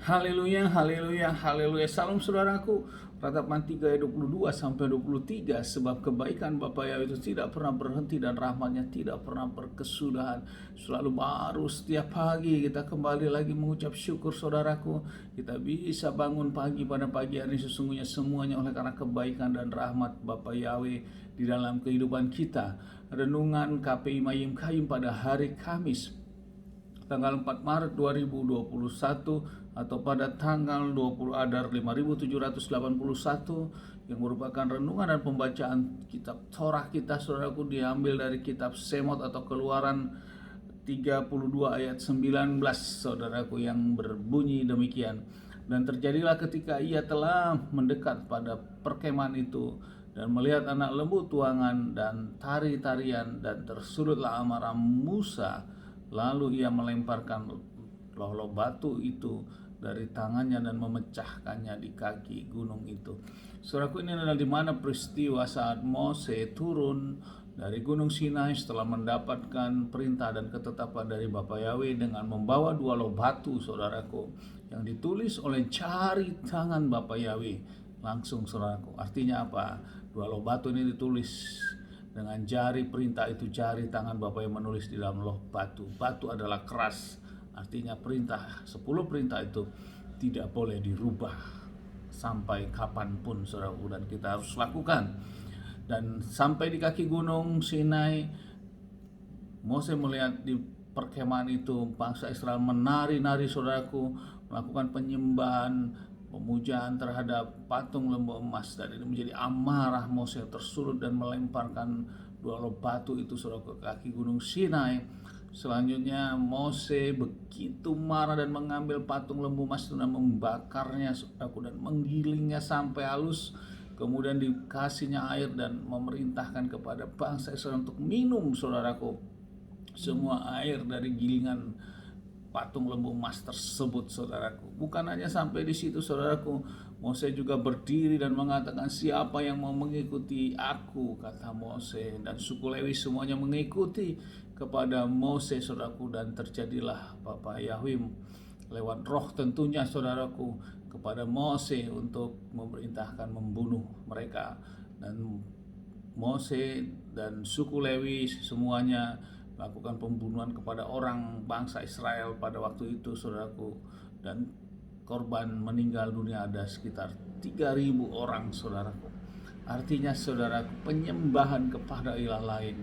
Haleluya, haleluya, haleluya. Salam saudaraku. Ratapan 3 ayat 22 sampai 23. Sebab kebaikan Bapa Yahweh itu tidak pernah berhenti dan rahmatnya tidak pernah berkesudahan. Selalu baru setiap pagi kita kembali lagi mengucap syukur saudaraku. Kita bisa bangun pagi pada pagi hari ini sesungguhnya semuanya oleh karena kebaikan dan rahmat Bapa Yahweh di dalam kehidupan kita. Renungan KPI Mayim Kayim pada hari Kamis tanggal 4 Maret 2021 atau pada tanggal 20 Adar 5781 yang merupakan renungan dan pembacaan kitab Torah kita saudaraku diambil dari kitab Semot atau Keluaran 32 ayat 19 saudaraku yang berbunyi demikian. Dan terjadilah ketika ia telah mendekat pada perkemahan itu dan melihat anak lembu tuangan dan tari-tarian dan tersulutlah amarah Musa. Lalu ia melemparkan lolo batu itu dari tangannya dan memecahkannya di kaki gunung itu. Saudaraku, ini adalah di mana peristiwa saat Mose turun dari Gunung Sinai setelah mendapatkan perintah dan ketetapan dari Bapa Yahweh dengan membawa dua loh batu, saudaraku, yang ditulis oleh jari tangan Bapa Yahweh langsung, saudaraku. Artinya apa? Dua loh batu ini ditulis dengan jari perintah itu, jari tangan Bapa yang menulis di dalam loh batu. Batu adalah keras, artinya perintah, 10 perintah itu tidak boleh dirubah sampai kapanpun saudaraku, dan kita harus lakukan. Dan sampai di kaki gunung Sinai, Mose melihat di perkemahan itu bangsa Israel menari-nari saudaraku, melakukan penyembahan, pemujaan terhadap patung lembu emas, dan ini menjadi amarah Mose tersulut dan melemparkan dua loh batu itu saudara ke kaki gunung Sinai. Selanjutnya Mose begitu marah dan mengambil patung lembu emas itu dan membakarnya saudaraku dan menggilingnya sampai halus. Kemudian dikasihnya air dan memerintahkan kepada bangsa Israel untuk minum saudaraku semua air dari gilingan patung lembu emas tersebut saudaraku. Bukan hanya sampai di situ saudaraku, Mose juga berdiri dan mengatakan, siapa yang mau mengikuti aku, kata Mose, dan suku Lewi semuanya mengikuti kepada Mose saudaraku. Dan terjadilah Bapa Yahweh lewat roh tentunya saudaraku kepada Mose untuk memerintahkan membunuh mereka, dan Mose dan suku Lewi semuanya melakukan pembunuhan kepada orang bangsa Israel pada waktu itu saudaraku, dan korban meninggal dunia ada sekitar 3.000 orang saudaraku. Artinya saudaraku, penyembahan kepada ilah lain,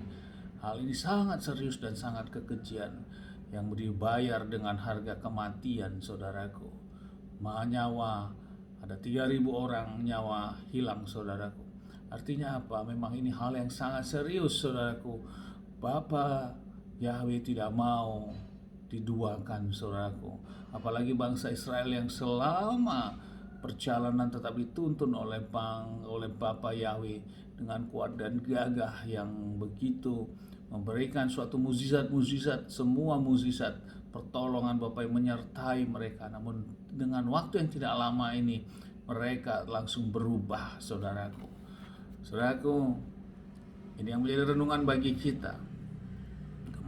hal ini sangat serius dan sangat kekejian yang dibayar dengan harga kematian saudaraku. Nyawa, ada 3.000 orang nyawa hilang saudaraku. Artinya apa? Memang ini hal yang sangat serius saudaraku. Bapa Yahweh tidak mau diduakan saudaraku. Apalagi bangsa Israel yang selama perjalanan tetap dituntun oleh Bapa Yahweh dengan kuat dan gagah yang begitu, memberikan suatu mukjizat, semua mukjizat pertolongan Bapa yang menyertai mereka. Namun dengan waktu yang tidak lama ini mereka langsung berubah saudaraku. Saudaraku, ini yang menjadi renungan bagi kita.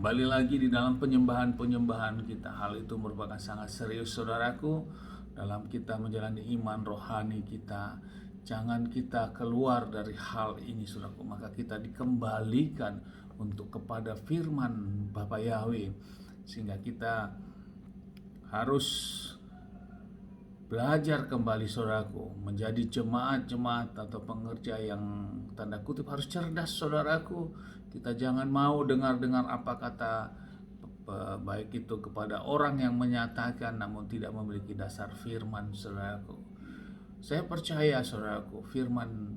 Kembali lagi di dalam penyembahan kita, hal itu merupakan sangat serius saudaraku dalam kita menjalani iman rohani kita. Jangan kita keluar dari hal ini saudaraku, maka kita dikembalikan untuk kepada firman Bapa Yahweh, sehingga kita harus belajar kembali saudaraku menjadi jemaat-jemaat atau pengerja yang tanda kutip harus cerdas saudaraku. Kita jangan mau dengar-dengar apa kata baik itu kepada orang yang menyatakan namun tidak memiliki dasar firman saudaraku. Saya percaya saudaraku, firman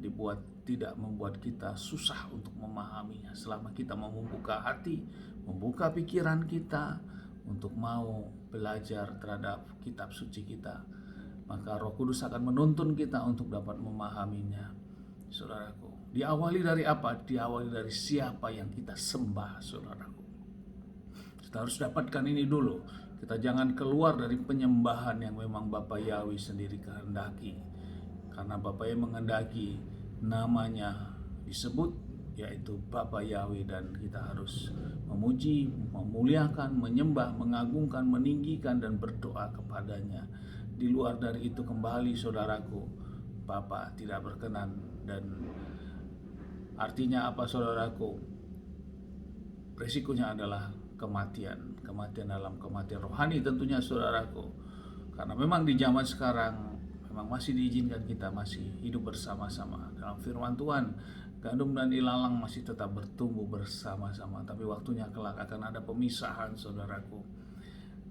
tidak membuat kita susah untuk memahaminya selama kita mau membuka hati, membuka pikiran kita untuk mau belajar terhadap kitab suci kita. Maka Roh Kudus akan menuntun kita untuk dapat memahaminya saudaraku. Diawali dari apa? Diawali dari siapa yang kita sembah saudaraku. Kita harus dapatkan ini dulu. Kita jangan keluar dari penyembahan yang memang Bapa Yahweh sendiri kehendaki. Karena Bapa yang menghendaki namanya disebut, yaitu Bapa Yahweh, dan kita harus memuji, memuliakan, menyembah, mengagungkan, meninggikan dan berdoa kepadanya. di luar dari itu kembali saudaraku, Bapa tidak berkenan. Dan artinya apa saudaraku? Resikonya adalah kematian dalam kematian rohani tentunya saudaraku. Karena memang di zaman sekarang memang masih diizinkan kita masih hidup bersama-sama. Dalam firman Tuhan, gandum dan ilalang masih tetap bertumbuh bersama-sama, tapi waktunya kelak akan ada pemisahan saudaraku.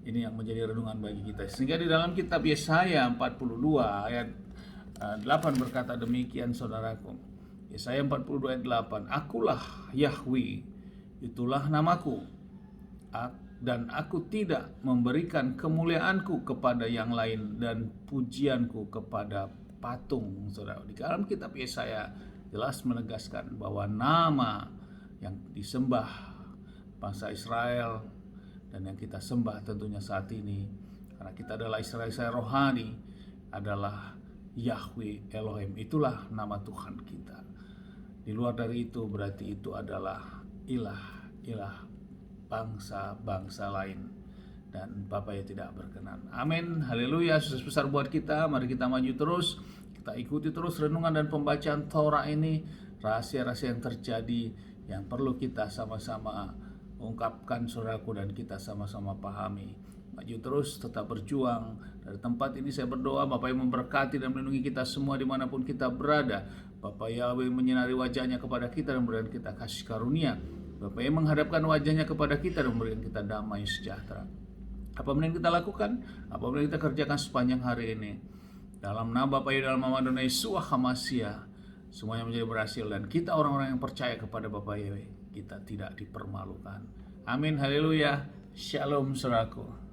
Ini yang menjadi renungan bagi kita. Sehingga di dalam kitab Yesaya 42 ayat 8 berkata demikian saudaraku. Yesaya 42 ayat 8, Akulah Yahweh, itulah namaku, dan aku tidak memberikan kemuliaanku kepada yang lain dan pujianku kepada patung. Saudara, di dalam kitab Yesaya jelas menegaskan bahwa nama yang disembah bangsa Israel dan yang kita sembah tentunya saat ini, karena kita adalah Israel rohani, adalah Yahweh Elohim. Itulah nama Tuhan kita. Di luar dari itu berarti itu adalah ilah bangsa-bangsa lain, dan Bapa yang tidak berkenan. Amin, haleluya. Sukses besar buat kita. Mari kita maju terus, kita ikuti terus renungan dan pembacaan Torah ini, rahasia-rahasia yang terjadi yang perlu kita sama-sama ungkapkan saudaraku, dan kita sama-sama pahami. Maju terus, tetap berjuang. Dari tempat ini saya berdoa Bapak yang memberkati dan melindungi kita semua dimanapun kita berada. Bapak Yahweh menyinari wajahnya kepada kita dan memberikan kita kasih karunia. Bapak yang menghadapkan wajahnya kepada kita dan memberikan kita damai sejahtera. Apa yang kita lakukan, apa yang kita kerjakan sepanjang hari ini, dalam nama Bapa, dalam nama Adonai Yeshua HaMashiach, semuanya menjadi berhasil, dan kita orang-orang yang percaya kepada Bapa Yahweh, kita tidak dipermalukan. Amin, haleluya. Shalom saudaraku.